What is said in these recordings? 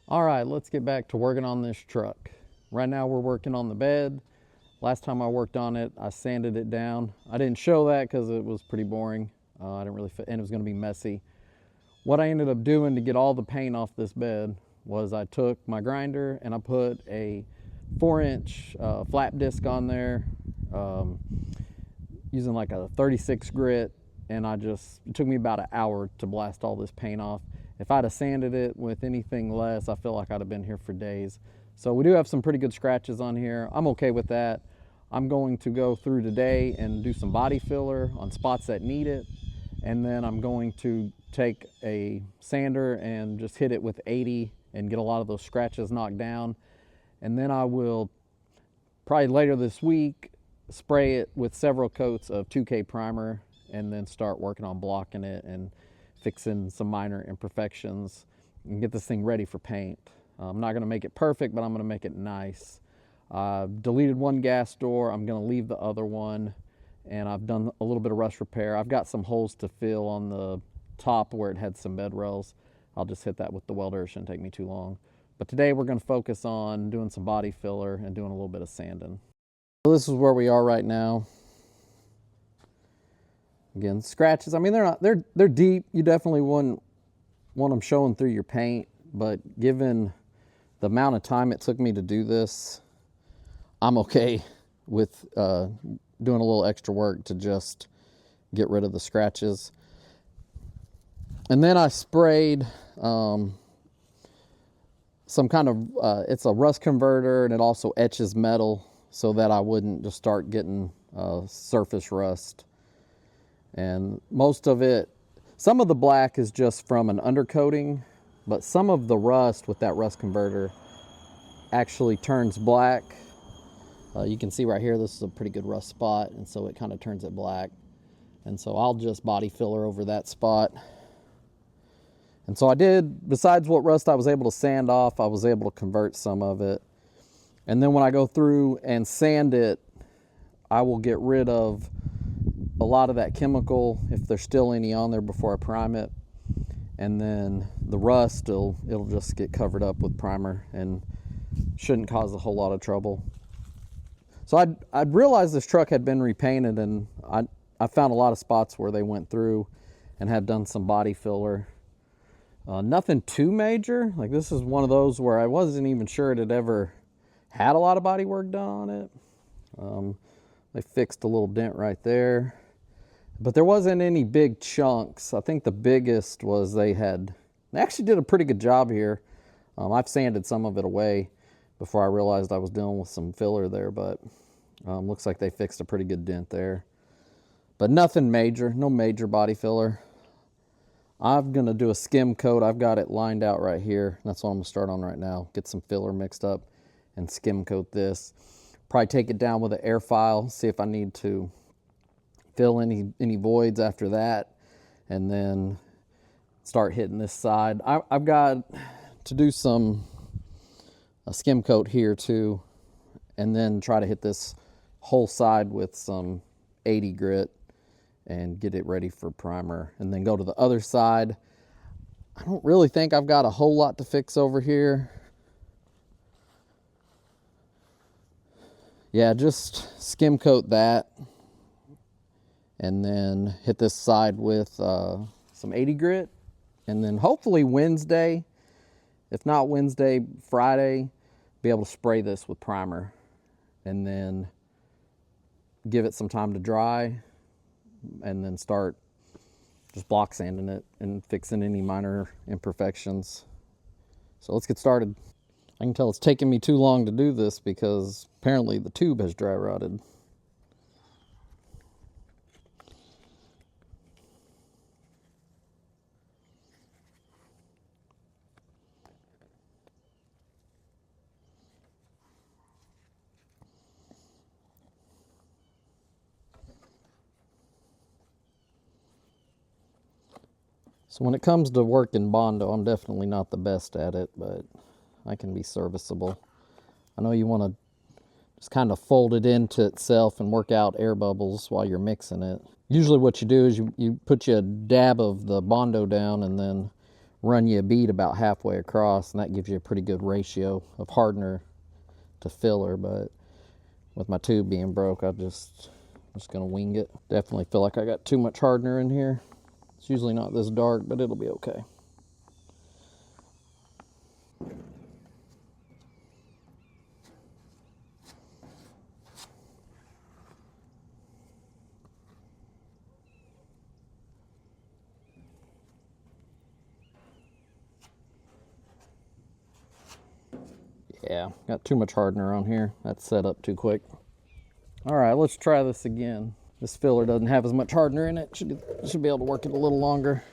All right, let's get back to working on this truck. Right now we're working on the bed. Last time I worked on it, I sanded it down. I didn't show that because it was pretty boring. I didn't really fit, and it was going to be messy. What I ended up doing to get all the paint off this bed was I took my grinder and I put a 4-inch flap disc on there, using like a 36 grit, and it took me about an hour to blast all this paint off. If I'd have sanded it with anything less, I feel like I'd have been here for days. So we do have some pretty good scratches on here. I'm okay with that. I'm going to go through today and do some body filler on spots that need it. And then I'm going to take a sander and just hit it with 80 and get a lot of those scratches knocked down. And then I will probably later this week spray it with several coats of 2K primer and then start working on blocking it and fixing some minor imperfections and get this thing ready for paint. I'm not going to make it perfect, but I'm going to make it nice. Deleted one gas door. I'm going to leave the other one, and I've done a little bit of rust repair. I've got some holes to fill on the top where it had some bed rails. I'll just hit that with the welder. It shouldn't take me too long. But today we're going to focus on doing some body filler and doing a little bit of sanding. So this is where we are right now. Again, scratches. I mean, they're deep. You definitely wouldn't want them showing through your paint, but given the amount of time it took me to do this, I'm okay with doing a little extra work to just get rid of the scratches. And then I sprayed some kind of, it's a rust converter, and it also etches metal so that I wouldn't just start getting surface rust. And most of it, some of the black is just from an undercoating, but some of the rust with that rust converter actually turns black. You can see right here, this is a pretty good rust spot, and so it kind of turns it black. And so I'll just body filler over that spot. And so I did, besides what rust I was able to sand off, I was able to convert some of it. And then when I go through and sand it, I will get rid of a lot of that chemical, if there's still any on there, before I prime it. And then the rust, it'll just get covered up with primer and shouldn't cause a whole lot of trouble. So I'd realized this truck had been repainted, and I found a lot of spots where they went through and had done some body filler. Nothing too major. Like, this is one of those where I wasn't even sure it had ever had a lot of body work done on it. They fixed a little dent right there, but there wasn't any big chunks. I think the biggest was they actually did a pretty good job here. I've sanded some of it away before I realized I was dealing with some filler there, but looks like they fixed a pretty good dent there. But nothing major, no major body filler. I'm going to do a skim coat. I've got it lined out right here. That's what I'm going to start on right now. Get some filler mixed up and skim coat this. Probably take it down with an air file, see if I need to fill any voids after that, and then start hitting this side. I've got to do a skim coat here too, and then try to hit this whole side with some 80 grit and get it ready for primer, and then go to the other side. I don't really think I've got a whole lot to fix over here. Yeah, just skim coat that, and then hit this side with some 80 grit, and then hopefully Wednesday, if not Wednesday, Friday, be able to spray this with primer, and then give it some time to dry, and then start just block sanding it and fixing any minor imperfections. So let's get started. I can tell it's taking me too long to do this because apparently the tube has dry rotted. So when it comes to working Bondo, I'm definitely not the best at it, but I can be serviceable. I know you want to just kind of fold it into itself and work out air bubbles while you're mixing it. Usually what you do is you put you a dab of the Bondo down and then run you a bead about halfway across, and that gives you a pretty good ratio of hardener to filler. But with my tube being broke, I'm just gonna wing it. Definitely feel like I got too much hardener in here. It's usually not this dark, but it'll be okay. Yeah, got too much hardener on here. That's set up too quick. All right, let's try this again. This filler doesn't have as much hardener in it. Should be able to work it a little longer.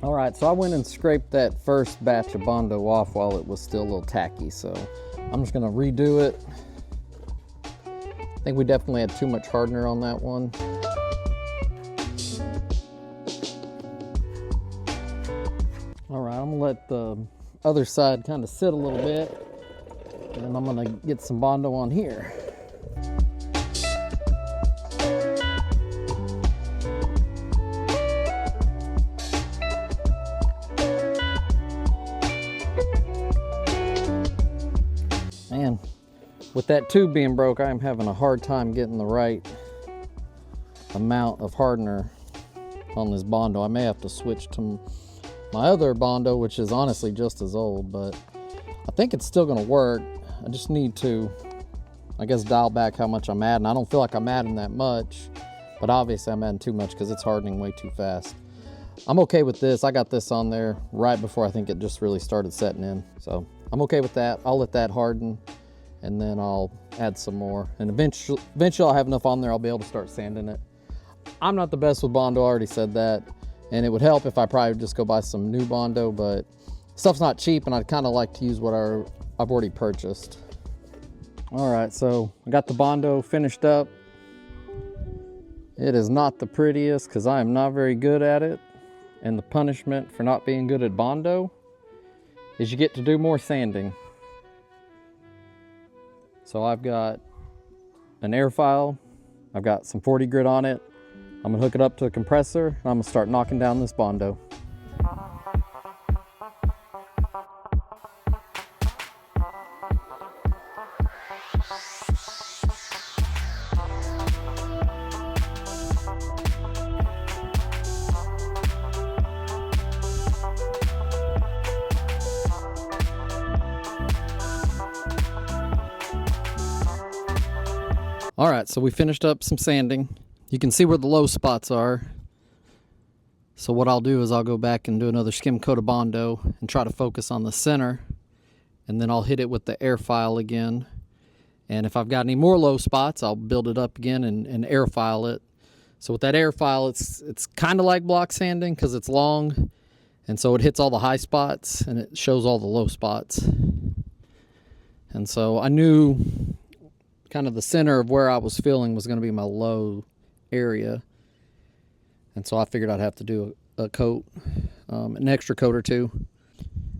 All right, so I went and scraped that first batch of Bondo off while it was still a little tacky, so I'm just gonna redo it. I think we definitely had too much hardener on that one. All right, I'm gonna let the other side kind of sit a little bit, and then I'm gonna get some Bondo on here. Man, with that tube being broke, I am having a hard time getting the right amount of hardener on this Bondo. I may have to switch to my other Bondo, which is honestly just as old, but I think it's still gonna work. I just need to, I guess, dial back how much I'm adding. I don't feel like I'm adding that much, but obviously I'm adding too much because it's hardening way too fast. I'm okay with this. I got this on there right before I think it just really started setting in. So I'm okay with that. I'll let that harden, and then I'll add some more. And eventually I'll have enough on there, I'll be able to start sanding it. I'm not the best with Bondo, I already said that. And it would help if I probably just go buy some new Bondo, but stuff's not cheap, and I'd kind of like to use what I've already purchased. All right, so I got the Bondo finished up. It is not the prettiest because I am not very good at it. And the punishment for not being good at Bondo is you get to do more sanding. So I've got an air file. I've got some 40 grit on it. I'm gonna hook it up to a compressor, and I'm gonna start knocking down this Bondo. All right, so we finished up some sanding. You can see where the low spots are. So what I'll do is I'll go back and do another skim coat of Bondo and try to focus on the center, and then I'll hit it with the air file again. And if I've got any more low spots, I'll build it up again and air file it. So with that air file, it's kind of like block sanding because it's long, and so it hits all the high spots and it shows all the low spots. And so I knew kind of the center of where I was filling was going to be my low area, and so I figured I'd have to do a coat, an extra coat or two.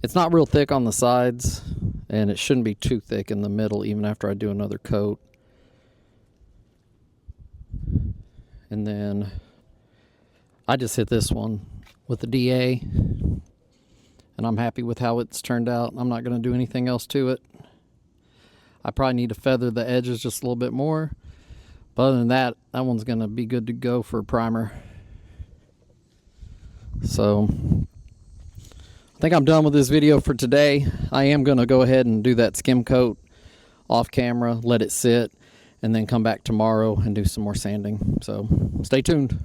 It's not real thick on the sides, and it shouldn't be too thick in the middle even after I do another coat. And then I just hit this one with the DA, and I'm happy with how it's turned out. I'm not going to do anything else to it. I probably need to feather the edges just a little bit more. But other than that, that one's going to be good to go for a primer. So I think I'm done with this video for today. I am going to go ahead and do that skim coat off camera, let it sit, and then come back tomorrow and do some more sanding. So stay tuned.